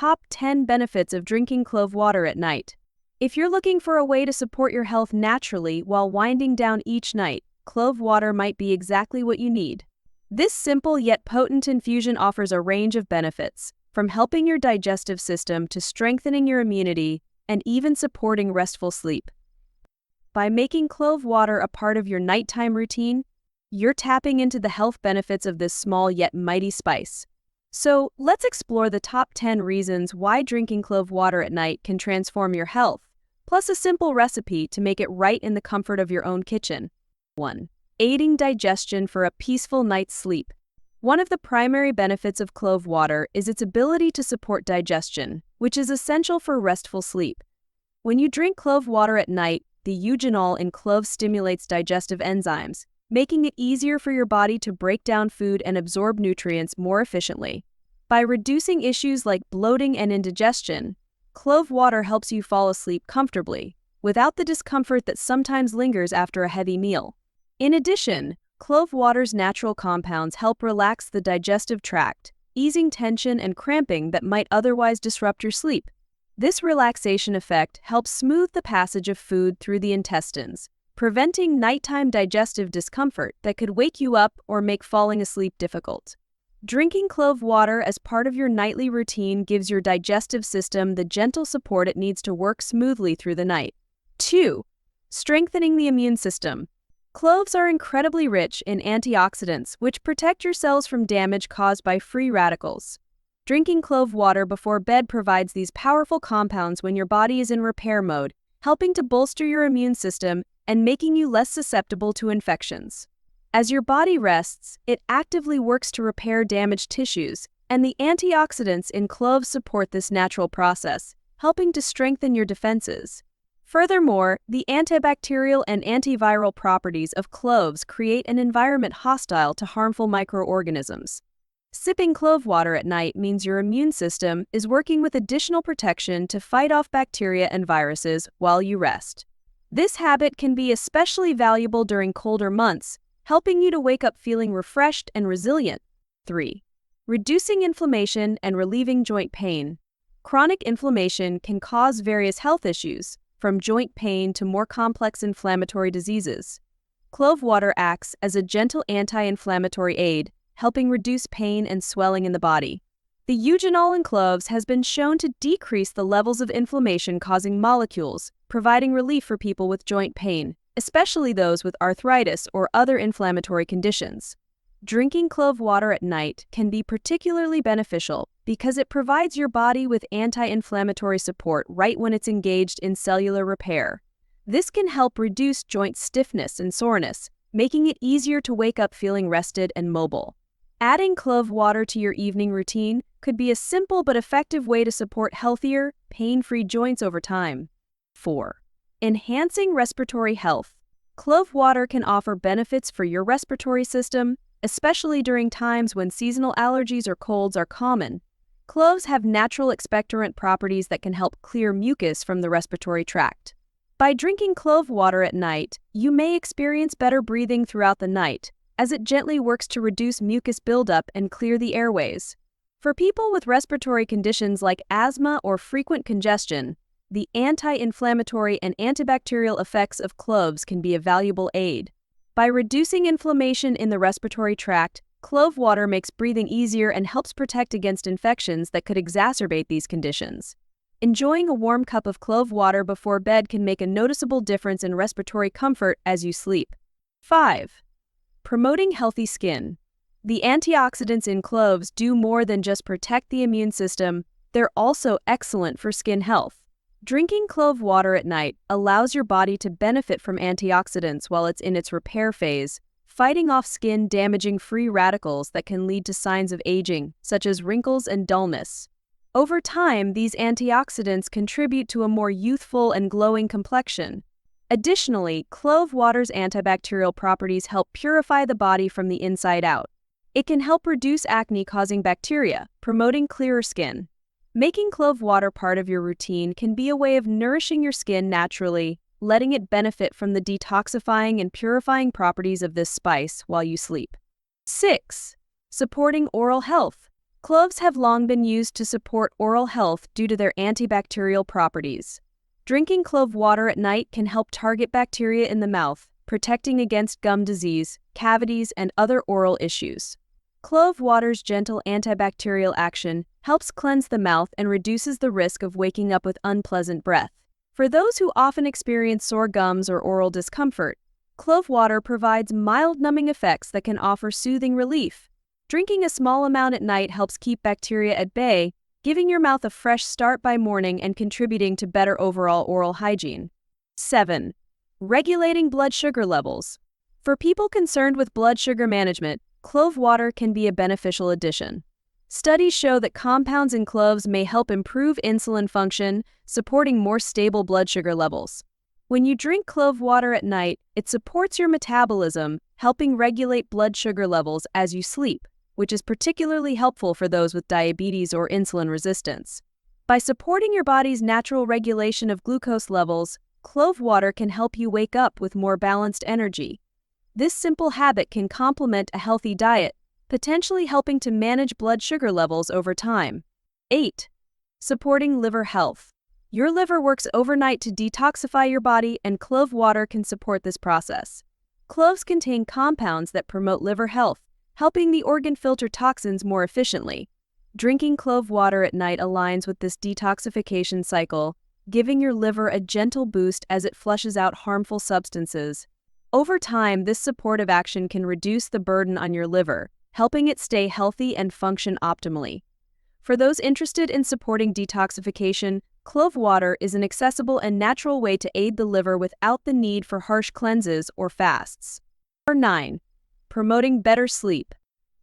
Top 10 benefits of drinking clove water at night. If you're looking for a way to support your health naturally while winding down each night, clove water might be exactly what you need. This simple yet potent infusion offers a range of benefits, from helping your digestive system to strengthening your immunity and even supporting restful sleep. By making clove water a part of your nighttime routine, you're tapping into the health benefits of this small yet mighty spice. So, let's explore the top 10 reasons why drinking clove water at night can transform your health, plus a simple recipe to make it right in the comfort of your own kitchen. 1. Aiding digestion for a peaceful night's sleep. One of the primary benefits of clove water is its ability to support digestion, which is essential for restful sleep. When you drink clove water at night, the eugenol in cloves stimulates digestive enzymes, making it easier for your body to break down food and absorb nutrients more efficiently. By reducing issues like bloating and indigestion, clove water helps you fall asleep comfortably, without the discomfort that sometimes lingers after a heavy meal. In addition, clove water's natural compounds help relax the digestive tract, easing tension and cramping that might otherwise disrupt your sleep. This relaxation effect helps smooth the passage of food through the intestines, preventing nighttime digestive discomfort that could wake you up or make falling asleep difficult. Drinking clove water as part of your nightly routine gives your digestive system the gentle support it needs to work smoothly through the night. 2. Strengthening the immune system. Cloves are incredibly rich in antioxidants, which protect your cells from damage caused by free radicals. Drinking clove water before bed provides these powerful compounds when your body is in repair mode, helping to bolster your immune system and making you less susceptible to infections. As your body rests, it actively works to repair damaged tissues, and the antioxidants in cloves support this natural process, helping to strengthen your defenses. Furthermore, the antibacterial and antiviral properties of cloves create an environment hostile to harmful microorganisms. Sipping clove water at night means your immune system is working with additional protection to fight off bacteria and viruses while you rest. This habit can be especially valuable during colder months, helping you to wake up feeling refreshed and resilient. 3. Reducing inflammation and relieving joint pain. Chronic inflammation can cause various health issues, from joint pain to more complex inflammatory diseases. Clove water acts as a gentle anti-inflammatory aid, helping reduce pain and swelling in the body. The eugenol in cloves has been shown to decrease the levels of inflammation-causing molecules, providing relief for people with joint pain, especially those with arthritis or other inflammatory conditions. Drinking clove water at night can be particularly beneficial because it provides your body with anti-inflammatory support right when it's engaged in cellular repair. This can help reduce joint stiffness and soreness, making it easier to wake up feeling rested and mobile. Adding clove water to your evening routine could be a simple but effective way to support healthier, pain-free joints over time. 4. Enhancing respiratory health. Clove water can offer benefits for your respiratory system, especially during times when seasonal allergies or colds are common. Cloves have natural expectorant properties that can help clear mucus from the respiratory tract. By drinking clove water at night, you may experience better breathing throughout the night, as it gently works to reduce mucus buildup and clear the airways. For people with respiratory conditions like asthma or frequent congestion, the anti-inflammatory and antibacterial effects of cloves can be a valuable aid. By reducing inflammation in the respiratory tract, clove water makes breathing easier and helps protect against infections that could exacerbate these conditions. Enjoying a warm cup of clove water before bed can make a noticeable difference in respiratory comfort as you sleep. 5. Promoting healthy skin. The antioxidants in cloves do more than just protect the immune system, they're also excellent for skin health. Drinking clove water at night allows your body to benefit from antioxidants while it's in its repair phase, fighting off skin-damaging free radicals that can lead to signs of aging, such as wrinkles and dullness. Over time, these antioxidants contribute to a more youthful and glowing complexion. Additionally, clove water's antibacterial properties help purify the body from the inside out. It can help reduce acne-causing bacteria, promoting clearer skin. Making clove water part of your routine can be a way of nourishing your skin naturally, letting it benefit from the detoxifying and purifying properties of this spice while you sleep. 6. Supporting oral health. Cloves have long been used to support oral health due to their antibacterial properties. Drinking clove water at night can help target bacteria in the mouth, protecting against gum disease, cavities, and other oral issues. Clove water's gentle antibacterial action helps cleanse the mouth and reduces the risk of waking up with unpleasant breath. For those who often experience sore gums or oral discomfort, clove water provides mild numbing effects that can offer soothing relief. Drinking a small amount at night helps keep bacteria at bay, giving your mouth a fresh start by morning and contributing to better overall oral hygiene. 7. Regulating blood sugar levels. For people concerned with blood sugar management, clove water can be a beneficial addition. Studies show that compounds in cloves may help improve insulin function, supporting more stable blood sugar levels. When you drink clove water at night, it supports your metabolism, helping regulate blood sugar levels as you sleep, which is particularly helpful for those with diabetes or insulin resistance. By supporting your body's natural regulation of glucose levels, clove water can help you wake up with more balanced energy. This simple habit can complement a healthy diet, potentially helping to manage blood sugar levels over time. 8. Supporting liver health. Your liver works overnight to detoxify your body, and clove water can support this process. Cloves contain compounds that promote liver health, helping the organ filter toxins more efficiently. Drinking clove water at night aligns with this detoxification cycle, giving your liver a gentle boost as it flushes out harmful substances. Over time, this supportive action can reduce the burden on your liver, helping it stay healthy and function optimally. For those interested in supporting detoxification, clove water is an accessible and natural way to aid the liver without the need for harsh cleanses or fasts. 9. Promoting better sleep.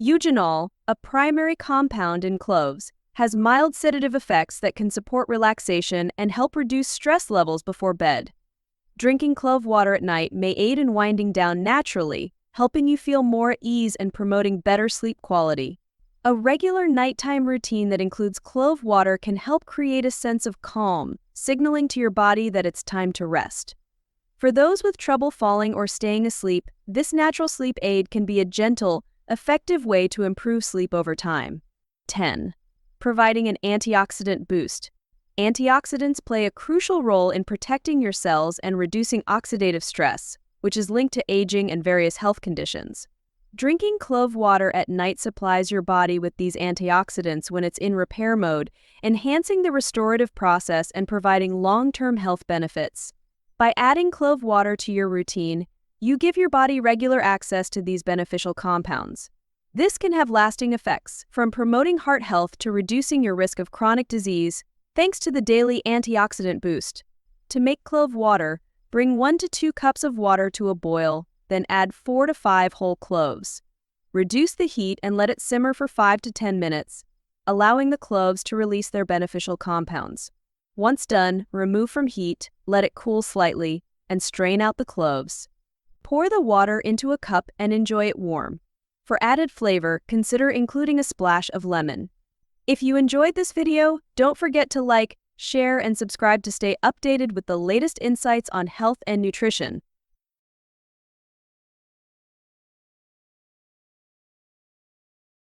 Eugenol, a primary compound in cloves, has mild sedative effects that can support relaxation and help reduce stress levels before bed. Drinking clove water at night may aid in winding down naturally, helping you feel more at ease and promoting better sleep quality. A regular nighttime routine that includes clove water can help create a sense of calm, signaling to your body that it's time to rest. For those with trouble falling or staying asleep, this natural sleep aid can be a gentle, effective way to improve sleep over time. 10. Providing an antioxidant boost. Antioxidants play a crucial role in protecting your cells and reducing oxidative stress, which is linked to aging and various health conditions. Drinking clove water at night supplies your body with these antioxidants when it's in repair mode, enhancing the restorative process and providing long-term health benefits. By adding clove water to your routine, you give your body regular access to these beneficial compounds. This can have lasting effects, from promoting heart health to reducing your risk of chronic disease, thanks to the daily antioxidant boost. To make clove water, bring 1 to 2 cups of water to a boil, then add 4 to 5 whole cloves. Reduce the heat and let it simmer for 5 to 10 minutes, allowing the cloves to release their beneficial compounds. Once done, remove from heat, let it cool slightly, and strain out the cloves. Pour the water into a cup and enjoy it warm. For added flavor, consider including a splash of lemon. If you enjoyed this video, don't forget to like, share, and subscribe to stay updated with the latest insights on health and nutrition.